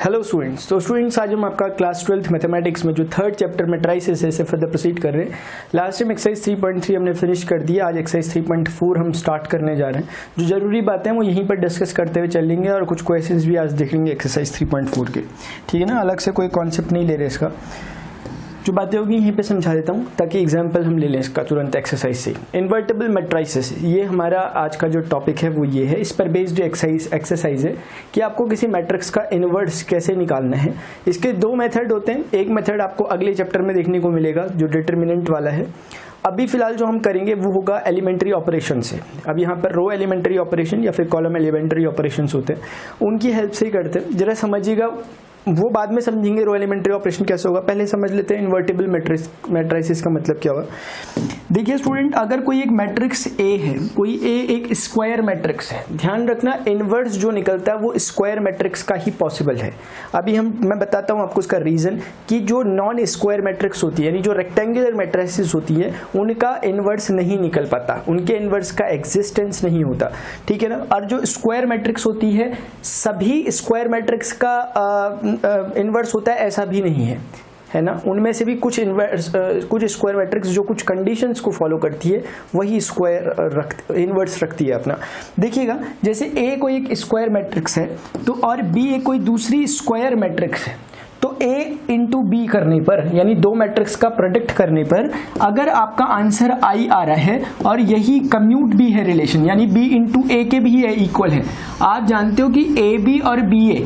Hello students. तो students आज हम आपका क्लास 12th मैथमेटिक्स में जो थर्ड चैप्टर मैट्राइसेस है इसे फर्दर प्रोसीड कर रहे हैं। लास्ट टाइम एक्सरसाइज 3.3 हमने फिनिश कर दिया, आज एक्सरसाइज 3.4 हम स्टार्ट करने जा रहे हैं। जो जरूरी बातें हैं वो यहीं पर डिस्कस करते हुए चलेंगे और कुछ क्वेश्चंस भी आज देखेंगे एक्सरसाइज 3.4 के, ठीक है ना। अलग से कोई कॉन्सेप्ट नहीं ले रहे, इसका जो बातें होगी यहीं पे समझा देता हूँ ताकि एग्जाम्पल हम ले लें इसका तुरंत एक्सरसाइज से। इन्वर्टेबल मैट्राइसेस, ये हमारा आज का जो टॉपिक है वो ये है। इस पर बेस्ड एक्सरसाइज है कि आपको किसी मैट्रिक्स का इन्वर्स कैसे निकालना है। इसके दो मेथड होते हैं। एक मेथड आपको अगले चैप्टर में देखने को मिलेगा जो डिटर्मिनेंट वाला है। अभी फिलहाल जो हम करेंगे वो होगा एलिमेंट्री ऑपरेशन से। अब यहाँ पर रो एलिमेंट्री ऑपरेशन या फिर कॉलम एलिमेंट्री ऑपरेशन होते हैं, उनकी हेल्प से ही करते हैं। जरा समझिएगा, वो बाद में समझेंगे रो एलिमेंट्री ऑपरेशन कैसे होगा। पहले समझ लेते हैं इन्वर्टेबल मैट्रिसेस का मतलब क्या होगा। देखिए स्टूडेंट, अगर कोई एक मैट्रिक्स ए है, कोई ए एक स्क्वायर मैट्रिक्स है, ध्यान रखना इनवर्स जो निकलता है वो स्क्वायर मैट्रिक्स का ही पॉसिबल है। अभी मैं बताता हूँ आपको इसका रीजन कि जो नॉन स्क्वायर मैट्रिक्स होती है यानी जो रेक्टेंगुलर मैट्रिसेस होती है उनका इनवर्स नहीं निकल पाता, उनके इनवर्स का एग्जिस्टेंस नहीं होता, ठीक है ना। और जो स्क्वायर मैट्रिक्स होती है, सभी स्क्वायर मैट्रिक्स का इनवर्स होता है ऐसा भी नहीं है ना। उनमें से भी कुछ कुछ स्क्वायर मैट्रिक्स जो कुछ कंडीशंस को फॉलो करती है वही स्क्वायर इनवर्स रखती है अपना। देखिएगा, जैसे ए कोई एक स्क्वायर मैट्रिक्स है तो और बी एक कोई दूसरी स्क्वायर मैट्रिक्स है, तो A इंटू बी करने पर यानी दो मैट्रिक्स का प्रोडक्ट करने पर अगर आपका आंसर I आ रहा है और यही कम्यूट भी है रिलेशन यानी B इंटू ए के भी इक्वल है। आप जानते हो कि AB और BA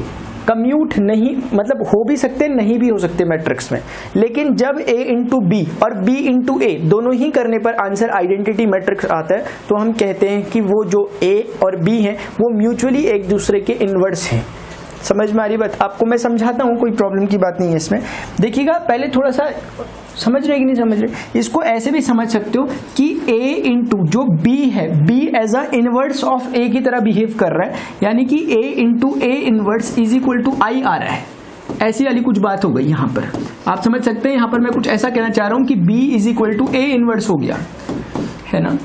कम्यूट नहीं, मतलब हो भी सकते नहीं भी हो सकते मैट्रिक्स में, लेकिन जब A इंटू बी और B इंटू ए दोनों ही करने पर आंसर आइडेंटिटी मैट्रिक्स आता है तो हम कहते हैं कि वो जो A और B हैं वो म्यूचुअली एक दूसरे के इनवर्स हैं। समझ में आ रही बात? आपको मैं समझाता हूँ, कोई प्रॉब्लम की बात नहीं है इसमें। देखिएगा, पहले थोड़ा सा समझ रहे कि नहीं समझ रहे। इसको ऐसे भी समझ सकते हो कि A इंटू जो B है, B as a inverse of A की तरह बिहेव कर रहा है, यानी कि A into A inverse is equal to I आ रहा है। ऐसी वाली कुछ बात हो गई यहाँ पर, आप समझ सकते हैं। यहाँ पर मैं कुछ ऐसा कहना चाह रहा हूँ कि B is equal to A inverse हो गया, है ना।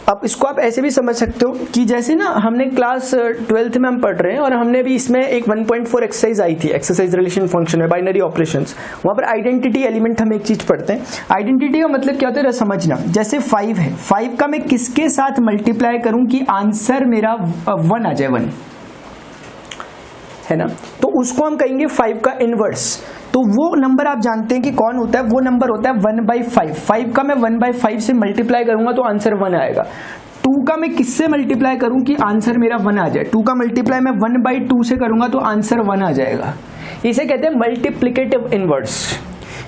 अब इसको आप ऐसे भी समझ सकते हो कि जैसे ना हमने क्लास 12th में हम पढ़ रहे हैं और हमने भी इसमें एक 1.4 एक्सरसाइज आई थी, एक्सरसाइज रिलेशन फंक्शन में बाइनरी ऑपरेशंस। वहां पर आइडेंटिटी एलिमेंट हम एक चीज पढ़ते हैं। आइडेंटिटी का मतलब क्या होता है समझना। जैसे 5 है, 5 का मैं किसके साथ मल्टीप्लाई करूं कि आंसर मेरा 1 आ जाए, 1 है ना, तो उसको हम कहेंगे 5 का इनवर्स। तो वो नंबर आप जानते हैं कि कौन होता है, वो नंबर होता है 1/5। 5 का मैं 1/5 से मल्टीप्लाई करूंगा तो आंसर 1 आएगा। 2 का मैं किससे मल्टीप्लाई करूं कि आंसर मेरा 1 आ जाए। 2 का मल्टीप्लाई मैं 1/2 से करूंगा तो आंसर 1 आ जाएगा। इसे कहते हैं मल्टीप्लिकेटिव इनवर्स।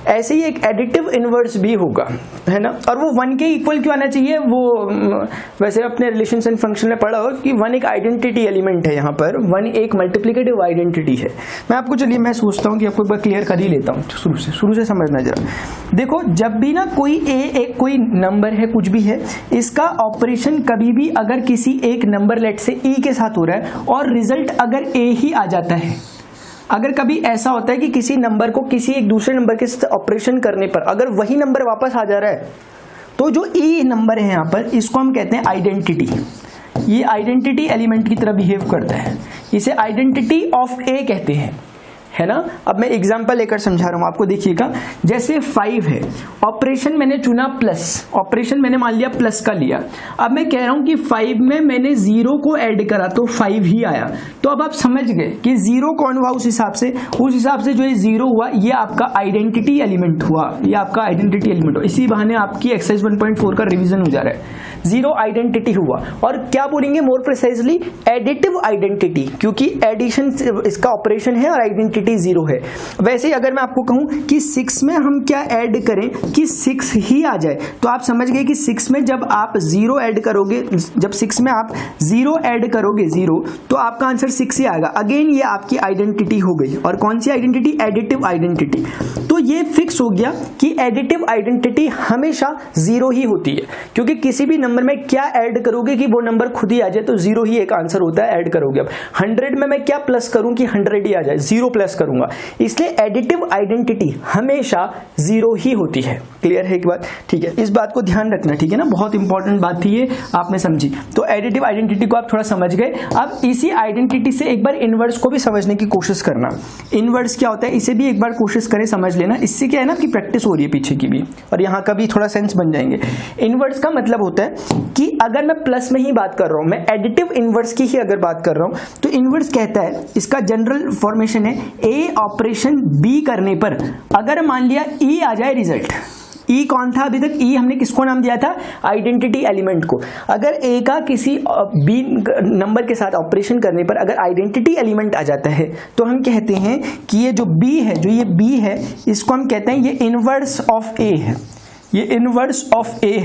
ऐसे ही एक एडिटिव इनवर्स भी होगा, है ना। और वो 1 के इक्वल क्यों आना चाहिए, वो वैसे अपने रिलेशंस एंड फंक्शन में पढ़ा हो कि 1 एक आइडेंटिटी एलिमेंट है। यहाँ पर 1 एक मल्टीप्लिकेटिव आइडेंटिटी है। मैं आपको, चलिए मैं सोचता हूँ कि आपको एक बार क्लियर कर ही लेता हूँ शुरू से समझना जरा। देखो, जब भी ना कोई एक कोई नंबर है, कुछ भी है, इसका ऑपरेशन कभी भी अगर किसी एक नंबर लेट से E के साथ हो रहा है और रिजल्ट अगर A ही आ जाता है, अगर कभी ऐसा होता है कि किसी नंबर को किसी एक दूसरे नंबर के साथ ऑपरेशन करने पर अगर वही नंबर वापस आ जा रहा है तो जो ई नंबर है यहाँ पर, इसको हम कहते हैं आइडेंटिटी। ये आइडेंटिटी एलिमेंट की तरह बिहेव करता है, इसे आइडेंटिटी ऑफ ए कहते हैं, है ना। अब मैं एग्जांपल लेकर समझा रहा हूं आपको। देखिएगा, जैसे 5 है, ऑपरेशन मैंने चुना प्लस, ऑपरेशन मैंने मान लिया प्लस का लिया। अब मैं कह रहा हूं कि 5 में मैंने 0 को ऐड करा तो 5 ही आया। तो अब आप समझ गए कि 0 कौन हुआ, उस हिसाब से जो ये 0 हुआ ये आपका आइडेंटिटी एलिमेंट हुआ, ये आपका आइडेंटिटी एलिमेंट हुआ। इसी बहाने आपकी एक्सरसाइज 1.4 का रिविजन हो जा रहा है। 0 आइडेंटिटी हुआ, और क्या बोलेंगे मोर प्रिसाइजली, एडिटिव आइडेंटिटी, क्योंकि एडिशन इसका ऑपरेशन है और आइडेंटिटी 0 है। वैसे अगर मैं आपको कहूं कि 6 में हम क्या ऐड करें कि 6 ही आ जाए, तो आप समझ गए कि 6 में जब आप 0 ऐड करोगे, जब 6 में आप 0 ऐड करोगे 0, तो आपका आंसर 6 ही आएगा। अगेन ये आपकी आइडेंटिटी हो गई। और कौन सी आइडेंटिटी, एडिटिव आइडेंटिटी। तो ये फिक्स हो गया कि एडिटिव आइडेंटिटी हमेशा 0 ही होती है, क्योंकि किसी भी नंबर में क्या ऐड करोगे कि वो नंबर खुद ही आ जाए, तो 0 ही एक आंसर होता है, ऐड करोगे। अब 100 में मैं क्या प्लस करूं कि 100 ही आ जाए, 0 प्लस करूंगा, इसलिए एडिटिव आइडेंटिटी हमेशा 0 ही होती है। क्लियर है एक बात? ठीक है, इस बात को ध्यान रखना, ठीक है ना, बहुत इंपॉर्टेंट बात थी ये, आपने समझी। तो एडिटिव आइडेंटिटी को आप थोड़ा समझ गए। अब इसी आइडेंटिटी से एक बार इनवर्स को भी समझने की कोशिश करना। इनवर्स क्या होता है इसे भी एक बार कोशिश करें समझ लेना, इससे क्या है ना कि प्रैक्टिस हो रही है पीछे की भी, और यहाँ का भी थोड़ा सेंस बन जाएंगे। इनवर्स का मतलब होता है कि अगर मैं प्लस में ही बात कर रहा हूं, मैं एडिटिव इनवर्स की ही अगर बात कर रहा हूं, तो इनवर्स कहता है, इसका जनरल फॉर्मेशन है ए ऑपरेशन बी करने पर अगर मान लिया ई आ जाए रिजल्ट। ई कौन था अभी तक? ई हमने किसको नाम दिया था? आइडेंटिटी एलिमेंट को। अगर ए का किसी बी नंबर के साथ ऑपरेशन करने पर अगर आइडेंटिटी एलिमेंट आ जाता है तो हम कहते हैं कि ये जो बी है, जो ये बी है, इसको हम कहते हैं ये इनवर्स ऑफ ए है, ये इनवर्स ऑफ ए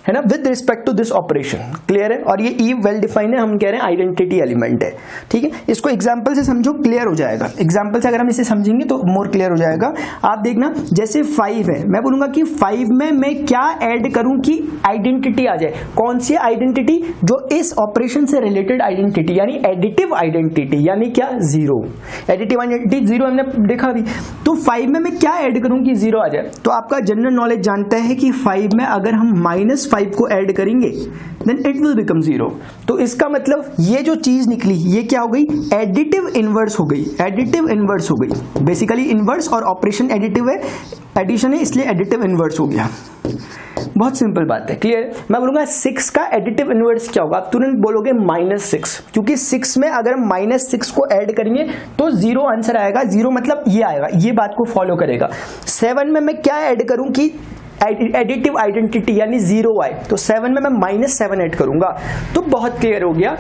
है ना, with respect to this operation. Clear है? और ये ई वेल डिफाइंड है, हम कह रहे हैं आइडेंटिटी एलिमेंट है। ठीक है, इसको एग्जांपल से समझो, क्लियर हो जाएगा। एग्जांपल से अगर हम इसे समझेंगे तो मोर क्लियर हो जाएगा। आप देखना, जैसे 5 है, मैं बोलूंगा कि 5 में मैं क्या ऐड करूं कि आइडेंटिटी आ जाए। कौन सी आइडेंटिटी? जो इस ऑपरेशन से रिलेटेड आइडेंटिटी, यानी एडिटिव आइडेंटिटी, यानी क्या? 0। एडिटिव आइडेंटिटी 0 हमने देखा अभी। तो 5 में मैं क्या ऐड करूं कि 0 आ जाए? तो आपका जनरल नॉलेज जानता है कि 5 में अगर हम -5 को ऐड करेंगे देन इट विल बिकम 0। तो इसका मतलब ये जो चीज निकली ये क्या हो गई? एडिटिव इनवर्स हो गई। एडिटिव इनवर्स हो गई। बेसिकली इनवर्स और ऑपरेशन एडिटिव है, एडिशन है, इसलिए एडिटिव इनवर्स हो गया। बहुत सिंपल बात है। क्लियर? मैं बोलूंगा 6 का एडिटिव इनवर्स क्या होगा? आप तुरंत बोलोगे -6, क्योंकि 6 में अगर -6 को ऐड करेंगे तो 0 आंसर आएगा। 0 मतलब ये आएगा, ये बात को फॉलो करेगा। 7 में मैं क्या ऐड करूं कि एडिटिव आइडेंटिटी यानी 0 आए, तो 7 में मैं -7 ऐड करूंगा। तो बहुत क्लियर हो गया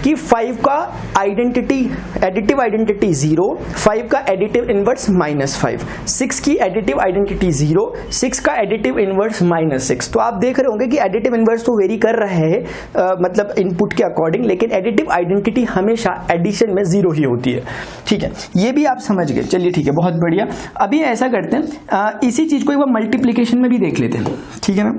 कि 5 का आइडेंटिटी, एडिटिव आइडेंटिटी 0, 5 का एडिटिव इनवर्स -5, 6 की एडिटिव आइडेंटिटी 0, 6 का एडिटिव इनवर्स -6। तो आप देख रहे होंगे कि एडिटिव इनवर्स तो वेरी कर रहे हैं मतलब इनपुट के अकॉर्डिंग, लेकिन एडिटिव आइडेंटिटी हमेशा एडिशन में 0 ही होती है। ठीक है, ये भी आप समझ गए। चलिए ठीक है, बहुत बढ़िया। अभी ऐसा करते हैं, इसी चीज को एक बार मल्टीप्लीकेशन में भी देख लेते हैं। ठीक है ना,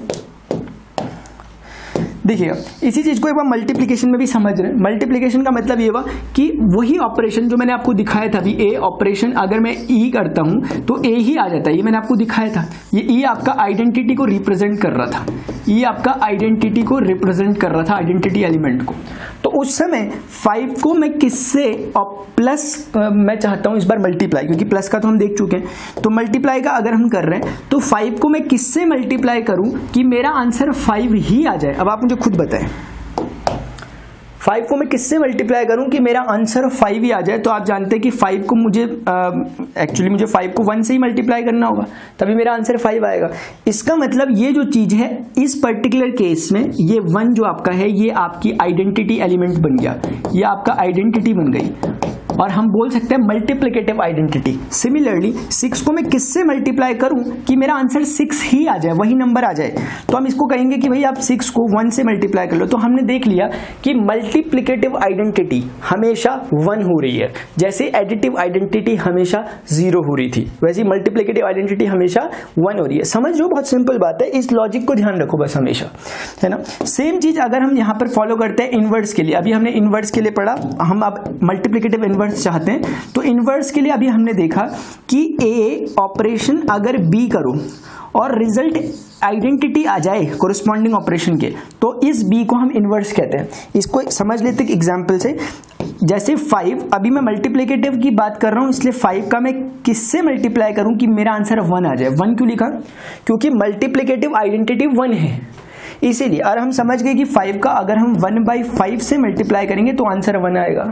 देखिएगा, इसी चीज को एक बार मल्टीप्लिकेशन में भी समझ रहे हैं। मल्टीप्लिकेशन का मतलब ये हुआ कि वही ऑपरेशन जो मैंने आपको दिखाया था अभी, ए ऑपरेशन अगर मैं ई करता हूं तो ए ही आ जाता है, ये मैंने आपको दिखाया था। ये ई आपका आइडेंटिटी को रिप्रेजेंट कर रहा था, ये आपका आइडेंटिटी को रिप्रेजेंट कर रहा था, आइडेंटिटी एलिमेंट को। तो उस समय 5 को मैं किससे प्लस मैं चाहता हूं इस बार मल्टीप्लाई, क्योंकि प्लस का तो हम देख चुके हैं। तो मल्टीप्लाई का अगर हम कर रहे हैं तो 5 को मैं किससे मल्टीप्लाई करूं कि मेरा आंसर 5 ही आ जाए। अब आप मुझे खुद बताएं, 5 को मैं किससे मल्टीप्लाई करूं कि मेरा आंसर 5 ही आ जाए। तो आप जानते हैं कि 5 को मुझे एक्चुअली मुझे 5 को 1 से ही मल्टीप्लाई करना होगा, तभी मेरा आंसर 5 आएगा। इसका मतलब ये जो चीज है इस पर्टिकुलर केस में, ये 1 जो आपका है ये आपकी आइडेंटिटी एलिमेंट बन गया, ये आपका आइडेंटिटी बन गई, और हम बोल सकते हैं मल्टीप्लिकेटिव आइडेंटिटी। सिमिलरली 6 को मैं किससे मल्टीप्लाई करूं कि मेरा आंसर 6 ही आ जाए, वही नंबर आ जाए। तो हम इसको कहेंगे कि भाई आप 6 को 1 से मल्टीप्लाई कर लो। तो हमने देख लिया कि मल्टीप्लिकेटिव आइडेंटिटी हमेशा 1 हो रही है, जैसे एडिटिव आइडेंटिटी हमेशा 0 हो रही थी, वैसे मल्टीप्लिकेटिव आइडेंटिटी हमेशा 1 हो रही है। समझ लो, बहुत सिंपल बात है, इस लॉजिक को ध्यान रखो बस हमेशा, है ना। सेम चीज अगर हम यहाँ पर फॉलो करते हैं इनवर्स के लिए, अभी हमने इनवर्स के लिए पढ़ा, हम अब मल्टीप्लिकेटिव इनवर्स चाहते हैं। तो इनवर्स के लिए अभी हमने देखा कि ए ऑपरेशन अगर बी करो और रिजल्ट आइडेंटिटी आ जाए कोरिस्पॉन्डिंग ऑपरेशन के, तो इस बी को हम इनवर्स कहते हैं। इसको समझ लेते हैं एग्जांपल से। जैसे 5, अभी मैं मल्टीप्लिकेटिव की बात कर रहा हूं, इसलिए 5 का मैं किससे मल्टीप्लाई करूं कि मेरा आंसर 1 आ जाए। 1 क्यों लिखा? क्योंकि मल्टीप्लिकेटिव आइडेंटिटी 1 है, इसीलिए। और हम समझ गए कि 5 का अगर हम 1/5 से मल्टीप्लाई करेंगे तो आंसर 1 आएगा।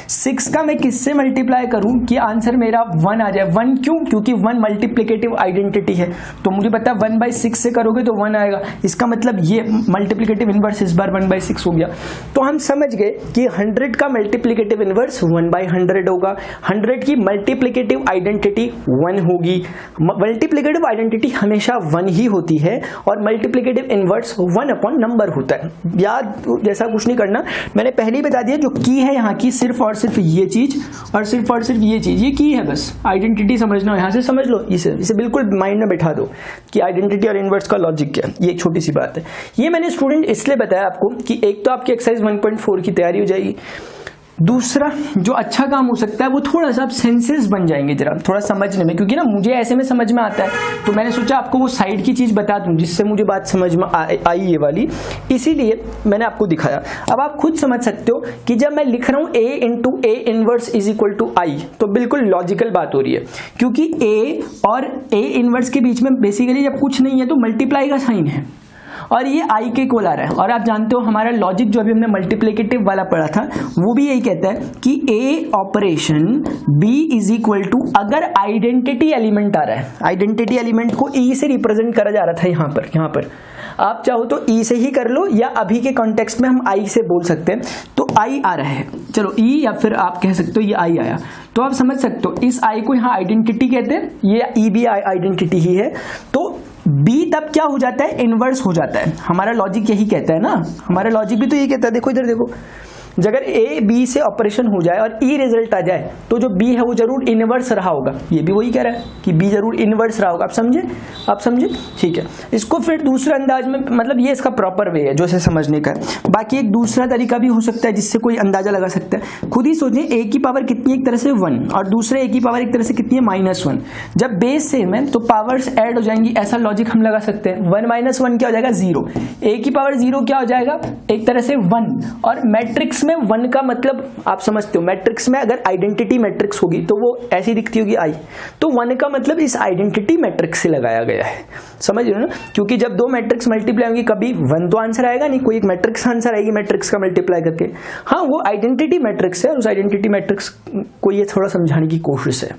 6 का मैं किससे मल्टीप्लाई करूं कि आंसर मेरा 1 आ जाए। 1 क्यों? क्योंकि 1 मल्टीप्लिकेटिव आइडेंटिटी है, तो मुझे पता है 1/6 से करोगे तो 1 आएगा। इसका मतलब ये मल्टीप्लिकेटिव इनवर्स इस बार 1/6 हो गया। तो हम समझ गए कि 100 का मल्टीप्लिकेटिव इनवर्स 1/100 होगा। 100 की मल्टीप्लिकेटिव आइडेंटिटी 1 होगी। मल्टीप्लिकेटिव आइडेंटिटी हमेशा 1 ही होती है और मल्टीप्लिकेटिव इनवर्स 1 1 अपॉन नंबर होता है। याद जैसा कुछ नहीं करना, मैंने पहले ही बता दिया जो की है यहाँ की सिर्फ और सिर्फ ये चीज और सिर्फ ये चीज, ये की है बस। आइडेंटिटी समझना हो यहाँ से समझ लो, इसे बिल्कुल माइंड में बैठा दो कि आइडेंटिटी और इनवर्स का लॉजिक क्या है। ये एक छोटी सी बात है। ये मैंने स्टूडेंट इसलिए बताया आपको कि एक तो आपकी एक्सरसाइज 1.4 की तैयारी हो जाएगी, दूसरा जो अच्छा काम हो सकता है वो थोड़ा सा आप सेंसेस बन जाएंगे जरा थोड़ा समझने में, क्योंकि ना मुझे ऐसे में समझ में आता है तो मैंने सोचा आपको वो साइड की चीज बता दूं जिससे मुझे बात समझ में आई ये वाली, इसीलिए मैंने आपको दिखाया। अब आप खुद समझ सकते हो कि जब मैं लिख रहा हूं a into A inverse is equal to I, तो बिल्कुल लॉजिकल बात हो रही है, क्योंकि a और a इनवर्स के बीच में बेसिकली जब कुछ नहीं है तो मल्टीप्लाई का साइन है और ये आई के इक्वल आ रहा है। और आप जानते हो हमारा लॉजिक जो अभी हमने मल्टीप्लिकेटिव वाला पढ़ा था वो भी यही कहता है कि A operation B is equal to, अगर आइडेंटिटी एलिमेंट आ रहा है, आइडेंटिटी एलिमेंट को ई से रिप्रेजेंट करा जा रहा था यहाँ पर आप चाहो तो ई से ही कर लो या अभी के कॉन्टेक्स्ट में हम आई से बोल सकते हैं। तो आई आ रहा है, चलो ई या फिर आप कह सकते हो ये आई आया, तो आप समझ सकते हो इस आई को यहाँ आइडेंटिटी कहते हैं, ये ई भी आइडेंटिटी ही है। तो बी तब क्या हो जाता है, इनवर्स हो जाता है। हमारा लॉजिक यही कहता है ना, हमारा लॉजिक भी तो यही कहता है। देखो इधर देखो, अगर ए बी से ऑपरेशन हो जाए और ई रिजल्ट आ जाए तो जो बी है वो जरूर इनवर्स रहा होगा। ये भी वही कह रहा है कि बी जरूर इनवर्स रहा होगा। आप समझे ठीक है। इसको फिर दूसरे अंदाज में, मतलब ये इसका प्रॉपर वे है जो इसे समझने का है। बाकी एक दूसरा तरीका भी हो सकता है जिससे कोई अंदाजा लगा सकता है। खुद ही सोचिए ए की पावर कितनी, एक तरह से 1 और दूसरे ए की पावर एक तरह से कितनी है -1। जब बेस सेम है तो पावर्स ऐड हो जाएंगी, ऐसा लॉजिक हम लगा सकते हैं। 1 - 1 क्या हो जाएगा 0, ए की पावर 0 क्या हो जाएगा एक तरह से 1। और मैट्रिक्स में 1 का मतलब आप समझते हो, मैट्रिक्स में अगर आइडेंटिटी मैट्रिक्स होगी तो वो ऐसी दिखती होगी आई, तो 1 का मतलब इस आइडेंटिटी मैट्रिक्स से लगाया गया है। समझ रहे हो ना, क्योंकि जब दो मैट्रिक्स मल्टीप्लाई होंगी कभी 1 तो आंसर आएगा नहीं, कोई एक मैट्रिक्स आंसर आएगी मैट्रिक्स का मल्टीप्लाई करके। हाँ वो आइडेंटिटी मैट्रिक्स है, उस आइडेंटिटी मैट्रिक्स को ये थोड़ा समझाने की कोशिश है।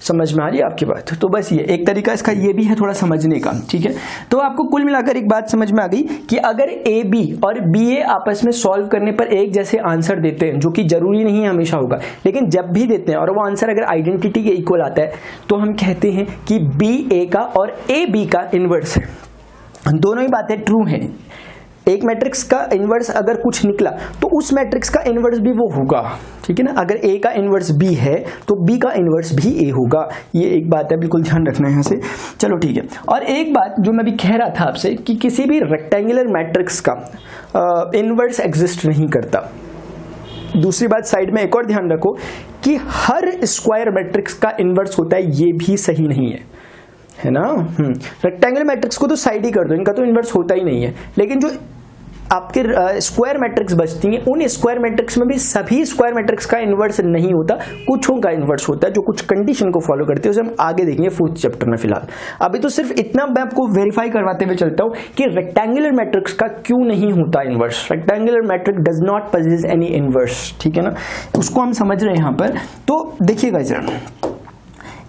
समझ में आ रही है आपकी बात? तो बस ये एक तरीका इसका ये भी है थोड़ा समझने का, ठीक है। तो आपको कुल मिलाकर एक बात समझ में आ गई कि अगर ए बी और बी ए आपस में सॉल्व करने पर एक जैसे आंसर देते हैं, जो कि जरूरी नहीं हमेशा होगा, लेकिन जब भी देते हैं और वो आंसर अगर आइडेंटिटी के इक्वल आता है तो हम कहते हैं कि बी ए का और ए बी का इनवर्स है। दोनों ही बातें ट्रू हैं। एक मैट्रिक्स का इनवर्स अगर कुछ निकला तो उस मैट्रिक्स का इनवर्स भी वो होगा, ठीक है ना। अगर ए का इनवर्स बी है तो बी का इनवर्स भी ए होगा। ये एक बात है, बिल्कुल ध्यान रखना है यहाँ से। चलो ठीक है। और एक बात जो मैं भी कह रहा था आपसे कि किसी भी रेक्टेंगुलर मैट्रिक्स का इनवर्स एग्जिस्ट नहीं करता। दूसरी बात साइड में एक और ध्यान रखो कि हर स्क्वायर मैट्रिक्स का इनवर्स होता है, ये भी सही नहीं है ना। रेक्टेंगुलर मैट्रिक्स को तो साइड ही कर दो, इनका तो इनवर्स होता ही नहीं है। लेकिन जो आपके स्क्वायर मैट्रिक्स बचती हैं उन स्क्वायर मैट्रिक्स में भी सभी स्क्वायर मैट्रिक्स का इनवर्स नहीं होता, कुछों का इनवर्स होता है जो कुछ कंडीशन को फॉलो करते हैं। उसे हम आगे देखेंगे 4th चैप्टर में। फिलहाल अभी तो सिर्फ इतना मैं आपको वेरीफाई करवाते हुए चलता हूं कि रेक्टेंगुलर मैट्रिक्स का क्यों नहीं होता inverse. Rectangular matrix does not possess any inverse, ठीक है ना। उसको हम समझ रहे हैं यहाँ पर। तो देखिएगा जरा,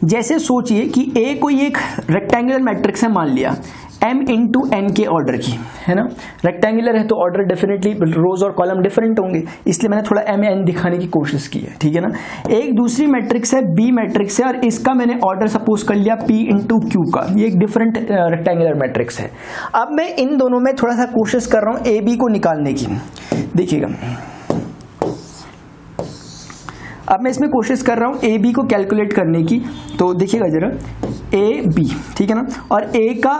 जैसे सोचिए कि ए कोई एक रेक्टेंगुलर मैट्रिक्स है, मान लिया m इंटू एन के ऑर्डर की, है ना। रेक्टेंगुलर है तो ऑर्डर डेफिनेटली रोज और कॉलम डिफरेंट होंगे, इसलिए मैंने थोड़ा m n दिखाने की कोशिश की है, ठीक है ना। एक दूसरी मैट्रिक्स है b मैट्रिक्स है और इसका मैंने ऑर्डर सपोज कर लिया p इंटू क्यू का, ये एक डिफरेंट रेक्टेंगुलर मैट्रिक्स है। अब मैं इन दोनों में थोड़ा सा कोशिश कर रहा हूं a b को निकालने की। देखिएगा अब मैं इसमें कोशिश कर रहा हूं ए बी को कैलकुलेट करने की। तो देखिएगा जरा ए बी, ठीक है ना। और ए का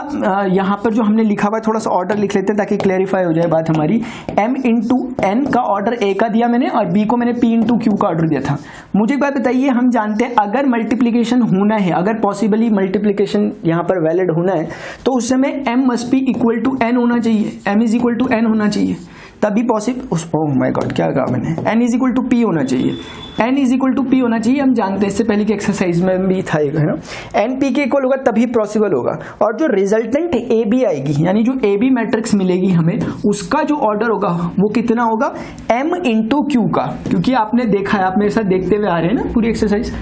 यहाँ पर जो हमने लिखा हुआ है थोड़ा सा ऑर्डर लिख लेते हैं ताकि क्लैरिफाई हो जाए बात हमारी। m इंटू एन का ऑर्डर ए का दिया मैंने और b को मैंने p इंटू क्यू का ऑर्डर दिया था। मुझे एक बात बताइए, हम जानते हैं अगर मल्टीप्लीकेशन होना है, अगर पॉसिबली मल्टीप्लीकेशन यहाँ पर वैलिड होना है तो उस समय m must be equal to n होना चाहिए, m is equal to n होना चाहिए, तभी पॉसिबल। ओह माय गॉड क्या कहा मैंने, n is equal to p होना चाहिए, n is equal to p होना चाहिए। हम जानते हैं इससे पहले की एक्सरसाइज में भी था, है ना। n p के इक्वल होगा तभी पॉसिबल होगा। और जो रिजल्टेंट ए बी आएगी, यानी जो ए बी मैट्रिक्स मिलेगी हमें, उसका जो ऑर्डर होगा वो कितना होगा m इंटू क्यू का, क्योंकि आपने देखा है, आप मेरे साथ देखते हुए आ रहे हैं ना पूरी एक्सरसाइज।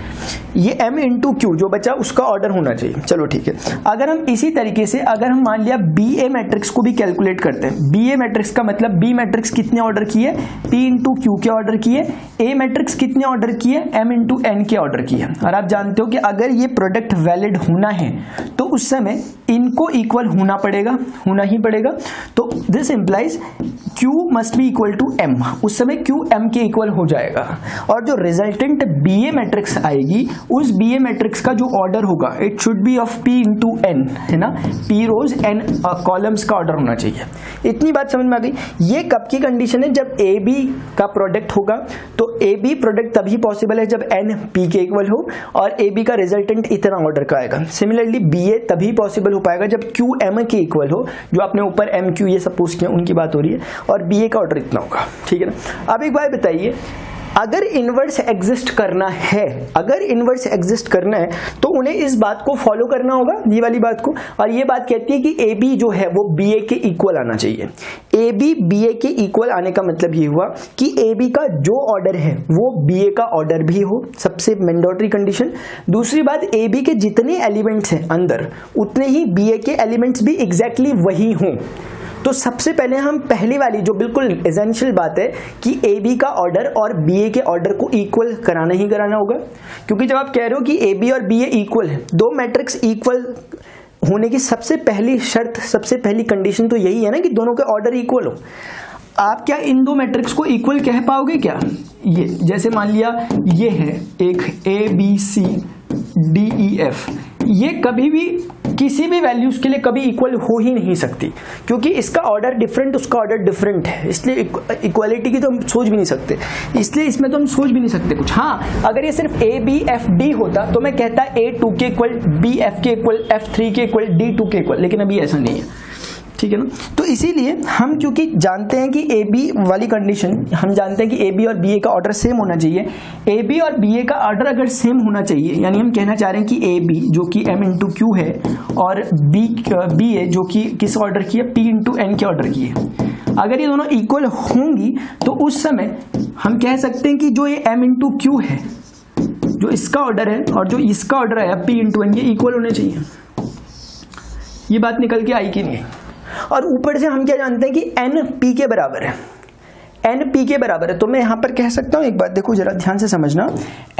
ये m इंटू क्यू जो बचा उसका ऑर्डर होना चाहिए। चलो ठीक है। अगर हम इसी तरीके से अगर हम मान लिया बी ए मैट्रिक्स को भी कैलकुलेट करते हैं, बी ए मैट्रिक्स का मतलब बी मैट्रिक्स कितने ऑर्डर किए, p इंटू क्यू के ऑर्डर किए, ए मैट्रिक्स कितने ऑर्डर किए, m इंटू एन के ऑर्डर किए। और आप जानते हो कि अगर ये प्रोडक्ट वैलिड होना है तो उस समय इनको इक्वल होना ही पड़ेगा। तो this implies Q must be equal to M, उस समय Q M के इक्वल हो जाएगा। और जो रिजल्टेंट BA मैट्रिक्स आएगी, उस BA मैट्रिक्स का जो ऑर्डर होगा it should be of P into N, है ना, P रोज N कॉलम्स का ऑर्डर होना चाहिए। इतनी बात समझ में आ गई। ये कब की कंडीशन है? जब AB का प्रोडक्ट होगा। तो AB प्रोडक्ट तभी पॉसिबल है जब N P के इक्वल हो और AB का रिजल्टेंट इतना ऑर्डर का आएगा। सिमिलरली BA तभी पॉसिबल हो पाएगा जब Q M के इक्वल हो, जो आपने ऊपर MQ ये सपोज किया उनकी बात हो रही है, और BA का ऑर्डर इतना होगा, ठीक है ना। अब एक बात बताइए, अगर इनवर्स एग्जिस्ट करना है, तो उन्हें इस बात को फॉलो करना होगा, ये वाली बात को। और ये बात कहती है कि AB जो है वो BA के इक्वल आना चाहिए। AB BA के इक्वल आने का मतलब ये हुआ कि AB का जो ऑर्डर है वो BA का ऑर्डर भी हो, सबसे मैंडेटरी कंडीशन। दूसरी बात, AB के जितने एलिमेंट्स हैं अंदर, उतने ही BA के एलिमेंट्स भी एग्जैक्टली वही हों। तो सबसे पहले हम पहली वाली जो बिल्कुल एसेंशियल बात है कि AB का ऑर्डर और BA के ऑर्डर को इक्वल कराना ही कराना होगा, क्योंकि जब आप कह रहे हो कि AB और BA इक्वल है, दो मैट्रिक्स इक्वल होने की सबसे पहली शर्त, सबसे पहली कंडीशन तो यही है ना कि दोनों के ऑर्डर इक्वल हो। आप क्या इन दो मैट्रिक्स को इक्वल कह पाओगे क्या? ये जैसे मान लिया ये है एक ABCDEF, ये कभी भी किसी भी वैल्यूज के लिए कभी इक्वल हो ही नहीं सकती, क्योंकि इसका ऑर्डर डिफरेंट, उसका ऑर्डर डिफरेंट है, इसलिए इक्वालिटी की तो हम सोच भी नहीं सकते, इसलिए इसमें तो हम सोच भी नहीं सकते कुछ। हाँ, अगर ये सिर्फ ABFD होता तो मैं कहता A2 के इक्वल, BF के इक्वल, F3 के इक्वल, D2 के इक्वल, लेकिन अभी ऐसा नहीं है, ठीक है ना। तो इसीलिए हम क्योंकि जानते हैं कि AB वाली कंडीशन, हम जानते हैं कि AB और BA का ऑर्डर सेम होना चाहिए। AB और BA का ऑर्डर अगर सेम होना चाहिए, यानी हम कहना चाह रहे हैं कि AB जो कि M इंटू Q है और BA जो कि किस ऑर्डर की है, P इंटू N के ऑर्डर की है, अगर ये दोनों इक्वल होंगी तो उस समय हम कह सकते हैं कि जो ये M इंटू Q है, जो इसका ऑर्डर है और जो इसका ऑर्डर है P इंटू N, ये इक्वल होने चाहिए। ये बात निकल के आई कि नहीं? और ऊपर से हम क्या जानते हैं कि N P के बराबर है, N P के बराबर है। तो मैं यहां पर कह सकता हूं, एक बात देखो जरा ध्यान से समझना,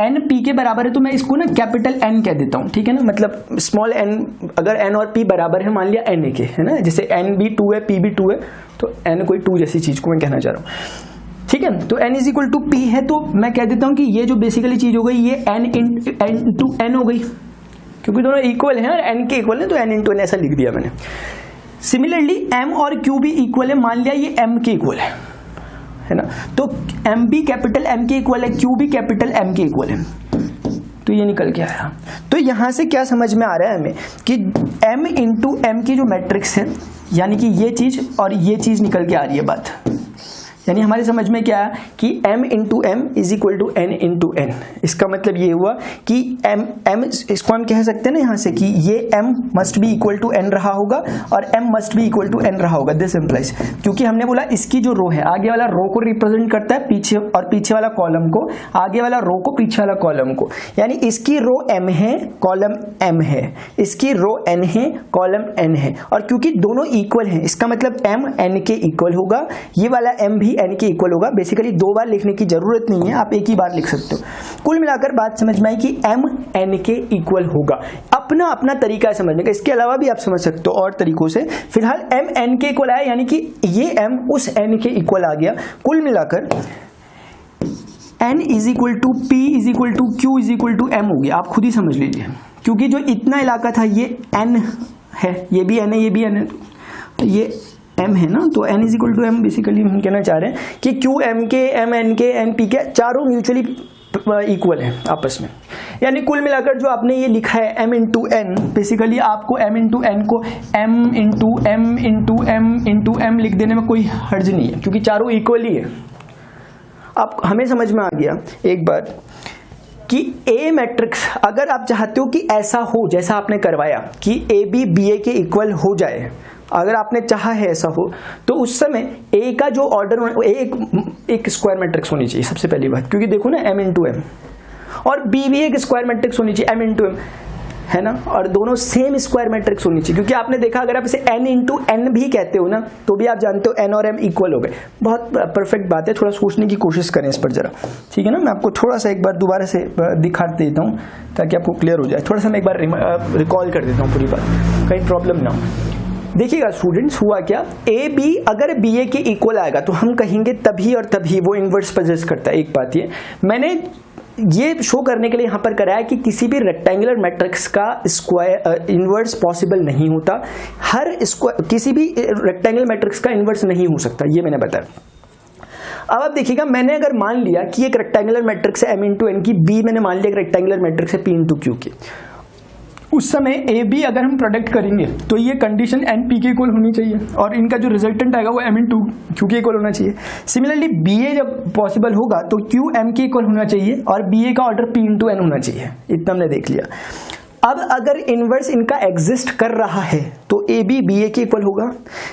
N P के बराबर है तो मैं इसको ना कैपिटल N कह देता हूं, ठीक है ना। मतलब स्मॉल n, अगर N और P बराबर है, मान लिया N के, है ना, जैसे N भी 2 है, P भी 2 है, तो N कोई 2 जैसी चीज को मैं कहना चाह रहा हूं, ठीक है। तो N is equal to P है, तो मैं कह देता हूं कि ये जो बेसिकली चीज हो गई, ये N इंटू N हो गई, क्योंकि दोनों इक्वल है और N के इक्वल है, तो N इंटू N ऐसा लिख दिया मैंने। सिमिलरली M और Q भी इक्वल है, मान लिया ये M के इक्वल है ना, तो M भी कैपिटल M के इक्वल है, Q भी कैपिटल M के इक्वल है, तो ये निकल के आया। तो यहां से क्या समझ में आ रहा है हमें कि M इंटू M की जो मैट्रिक्स है, यानी कि ये चीज और ये चीज निकल के आ रही है बात, यानी हमारे समझ में क्या है कि M into M is equal to N into N। इसका मतलब ये हुआ कि M इसको हम कह सकते हैं ना यहाँ से कि ये M must be equal to N रहा होगा और M must be equal to N रहा होगा। दिस इम्प्लाइज, क्योंकि हमने बोला इसकी जो रो है, आगे वाला रो को रिप्रेजेंट करता है पीछे, और पीछे वाला कॉलम को, आगे वाला रो को, पीछे वाला कॉलम को, यानी इसकी रो M है, कॉलम M है, इसकी रो N है, कॉलम N है, और क्योंकि दोनों इक्वल हैं, इसका मतलब M N के इक्वल होगा, ये वाला M भी N के इक्वल होगा। बेसिकली दो बार लिखने की जरूरत नहीं है, आप एक ही बार लिख सकते हो। कुल मिलाकर बात समझ में आई कि M N के इक्वल होगा। अपना अपना तरीका है समझने का, इसके अलावा भी आप समझ सकते हो और तरीकों से। फिलहाल M N के इक्वल आया, यानी कि ये M उस N के इक्वल आ गया। कुल मिलाकर N is equal to P is equal to Q is equal to M हो गया। आप खुद ही समझ लीजिए, क्योंकि जो इतना इलाका था ये N है, ये भी N है, ये भी N है, तो ये M है ना, तो N is equal to M। Basically हम कहना चाह रहे हैं कि Q M के, M N के, N P के चारों म्यूचुअली इक्वल है आपस में। यानी कुल मिलाकर जो आपने ये लिखा है M इंटू N, बेसिकली आपको M इंटू N को M into M into M into M लिख देने में कोई हर्ज नहीं है, क्योंकि चारों इक्वल ही है। अब हमें समझ में आ गया एक बार कि A मैट्रिक्स अगर आप चाहते हो कि ऐसा हो जैसा आपने करवाया कि AB BA के इक्वल हो जाए, अगर आपने चाहा है ऐसा हो, तो उस समय A का जो ऑर्डर एक स्क्वायर मैट्रिक्स होनी चाहिए सबसे पहली बात, क्योंकि देखो ना M इंटू M, और B भी एक स्क्वायर मैट्रिक्स होनी चाहिए M इंटू M। है ना, और दोनों सेम स्क्वायर मैट्रिक्स होनी चाहिए, क्योंकि आपने देखा अगर आप इसे n इंटू एन भी कहते हो ना तो भी आप जानते हो n और m इक्वल हो गए। बहुत परफेक्ट बात है, थोड़ा सोचने की कोशिश करें इस पर जरा, ठीक है ना। मैं आपको थोड़ा सा एक बार दोबारा से दिखा देता हूँ ताकि आपको क्लियर हो जाए। थोड़ा सा मैं एक बार रिकॉल कर देता हूँ पूरी बात, कहीं प्रॉब्लम ना हो। देखिएगा स्टूडेंट्स, हुआ क्या, ए बी अगर बी ए के इक्वल आएगा तो हम कहेंगे तभी और तभी वो इन्वर्स पोजेस करता है। एक बात ये मैंने ये शो करने के लिए यहाँ पर कराया कि किसी भी रेक्टेंगुलर मैट्रिक्स का स्क्वायर इन्वर्स पॉसिबल नहीं होता, हर किसी भी रेक्टेंगुलर मैट्रिक्स का इन्वर्स नहीं हो सकता, ये मैंने बताया। अब आप देखिएगा, मैंने अगर मान लिया कि एक रेक्टेंगुलर मैट्रिक्स है m इंटू एन की, बी मैंने मान लिया एक रेक्टेंगुलर मैट्रिक्स है p इंटू क्यू की, उस समय ए बी अगर हम प्रोडक्ट करेंगे तो ये कंडीशन एन पी के इक्वल होनी चाहिए और इनका जो रिजल्टेंट आएगा वो एम इन टू क्यू के इक्वल होना चाहिए। सिमिलरली बी ए जब पॉसिबल होगा तो क्यू एम के इक्वल होना चाहिए और बी ए का ऑर्डर पी इंटू एन होना चाहिए। इतना हमने देख लिया। अब अगर इनवर्स इनका एग्जिस्ट कर रहा है तो ए बी बी ए के इक्वल होगा।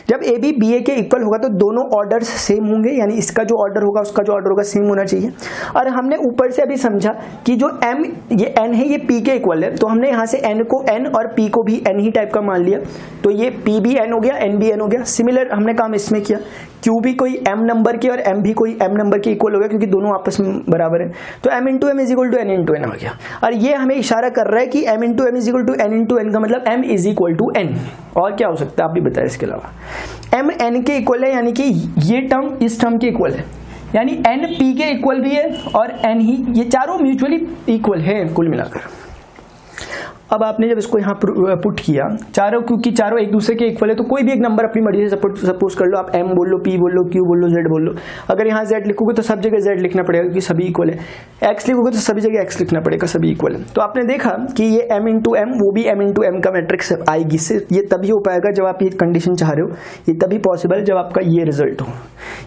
जब ए बी बी ए के इक्वल होगा तो दोनों ऑर्डर्स सेम होंगे, यानी इसका जो ऑर्डर होगा उसका जो ऑर्डर होगा सेम होना चाहिए। और हमने ऊपर से अभी समझा कि जो m ये n है ये p के इक्वल है, तो हमने यहाँ से n को n और p को भी n ही टाइप का मान लिया, तो ये p भी n हो गया, n भी n हो गया। सिमिलर हमने काम इसमें किया, q भी कोई m नंबर के और m भी कोई m नंबर के इक्वल हो गया, क्योंकि दोनों आपस में बराबर है, तो m into M is equal to n into N हो गया। और ये हमें इशारा कर रहा है कि m into M is equal to n into N का मतलब m is equal to n। और क्या हो सकता है आप भी बताएं इसके अलावा। m n के इक्वल है, यानी कि ये टर्म इस टर्म के इक्वल है, यानी n p के इक्वल भी है और n ही, ये चारों म्यूचुअली इक्वल है कुल मिलाकर। अब आपने जब इसको यहाँ पुट किया चारों, क्योंकि चारों एक दूसरे के इक्वल है तो कोई भी एक नंबर अपनी मर्जी से सपोज कर लो, आप m बोल लो, p बोल लो, q बोल लो, z बोल लो। अगर यहाँ z लिखोगे तो सब जगह z लिखना पड़ेगा क्योंकि सभी इक्वल है, x लिखोगे तो सभी जगह x लिखना पड़ेगा, सभी इक्वल है। तो आपने देखा कि ये m इंटू एम वो भी m इंटू एम का मैट्रिक्स आएगी, से ये तभी हो पाएगा जब आप ये कंडीशन चाह रहे हो, ये तभी पॉसिबल जब आपका ये रिजल्ट हो,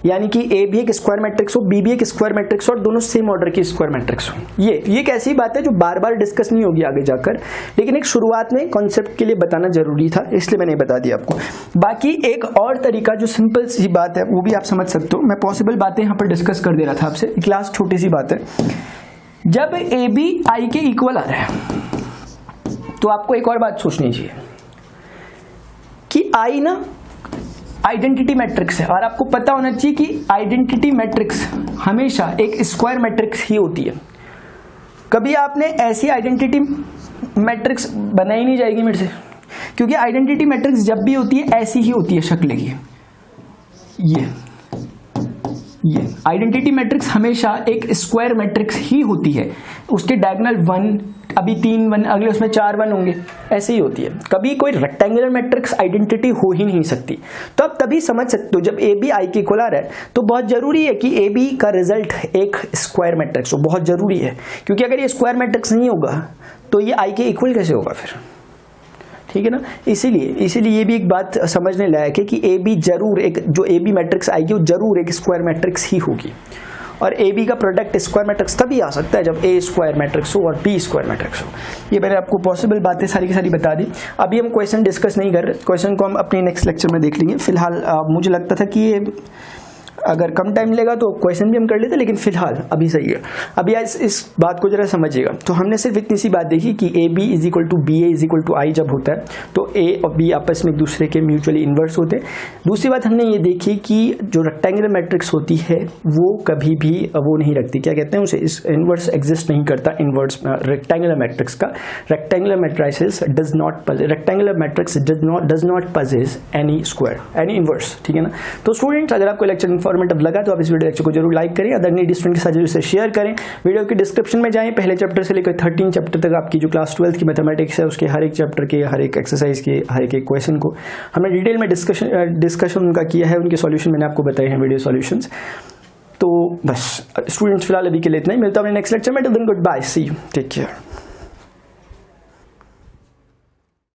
यानी कि a भी एक स्क्वायर मैट्रिक्स हो, b भी एक स्क्वायर मैट्रिक्स हो और दोनों सेम ऑर्डर की स्क्वायर मैट्रिक्स हो। ये एक ऐसी बात है जो बार बार डिस्कस नहीं होगी आगे जाकर, लेकिन एक शुरुआत में कॉन्सेप्ट के लिए बताना जरूरी था, इसलिए मैंने बता दिया आपको। बाकी एक और तरीका जो सिंपल सी बात है वो भी आप समझ सकते हो, मैं पॉसिबल बातें यहाँ पर डिस्कस कर दे रहा था आपसे, क्लास छोटी सी बात है। जब ए बी आई के इक्वल आ रहा है तो आपको एक और बात सोचनी चाहिए कि आई ना आइडेंटिटी मैट्रिक्स है, और आपको पता होना चाहिए कि आइडेंटिटी मैट्रिक्स हमेशा एक स्क्वायर मैट्रिक्स ही होती है। कभी आपने ऐसी आइडेंटिटी मैट्रिक्स बनाई नहीं जाएगी मेरे से, क्योंकि आइडेंटिटी मैट्रिक्स जब भी होती है ऐसी ही होती है शक्ल की। ये आइडेंटिटी मैट्रिक्स हमेशा एक स्क्वायर मैट्रिक्स ही होती है, उसके डायगोनल 1, अभी 3 1, अगले उसमें 4 1 होंगे, ऐसे ही होती है। कभी कोई रेक्टेंगुलर मैट्रिक्स आइडेंटिटी हो ही नहीं सकती। तो आप तभी समझ सकते हो जब ए बी आई के इक्वल आ रहा है तो बहुत जरूरी है कि ए बी का रिजल्ट एक स्क्वायर मैट्रिक्स हो, बहुत जरूरी है, क्योंकि अगर ये स्क्वायर मैट्रिक्स नहीं होगा तो ये आई के इक्वल कैसे होगा फिर, ठीक है ना। इसीलिए ये भी एक बात समझने लायक है कि ए बी जरूर एक, जो ए बी मैट्रिक्स आएगी वो जरूर एक स्क्वायर मैट्रिक्स ही होगी, और ए बी का प्रोडक्ट स्क्वायर मैट्रिक्स तभी आ सकता है जब ए स्क्वायर मैट्रिक्स हो और बी स्क्वायर मैट्रिक्स हो। ये मैंने आपको पॉसिबल बातें सारी की सारी बता दी। अभी हम क्वेश्चन डिस्कस नहीं कर रहे, क्वेश्चन को हम अपने नेक्स्ट लेक्चर में देख लेंगे। फिलहाल मुझे लगता था कि ये अगर कम टाइम लेगा तो क्वेश्चन भी हम कर लेते, लेकिन फिलहाल अभी सही है। अभी आज इस बात को जरा समझिएगा। तो हमने सिर्फ इतनी सी बात देखी कि A B is equal to B A is equal to I जब होता है तो ए और बी आपस में एक दूसरे के म्यूचुअली इन्वर्स होते हैं। दूसरी बात हमने ये देखी कि जो रेक्टेंगुलर मैट्रिक्स होती है वो कभी भी वो नहीं रखती, क्या कहते हैं उसे, इस इन्वर्स एग्जिस्ट नहीं करता इन्वर्स रेक्टेंगुलर मैट्रिक्स का। Rectangular matrices does not rectangular matrix does not possess N E square any inverse, ठीक है ना। तो स्टूडेंट्स, अगर आपको लेक्चर इन्फॉर्मेटिव लगा तो आप इस वीडियो लेक्चर को जरूर लाइक करें, अदर नीड स्टूडेंट के साथ जरूर से शेयर करें। वीडियो के डिस्क्रिप्शन में जाएं, पहले चैप्टर से लेकर 13 चैप्टर तक आपकी जो क्लास 12 की मैथमेटिक्स है उसके हर एक चैप्टर के हर एक एक्सरसाइज के हर एक क्वेश्चन को हमने डिटेल में डिस्कशन उनका किया है, उनके सॉल्यूशन मैंने आपको बताए हैं वीडियो सॉल्यूशंस। तो बस स्टूडेंट्स फिलहाल अभी के लिए इतना ही, मिलता हूं अपने नेक्स्ट लेक्चर में। Till then good bye, see you, take care.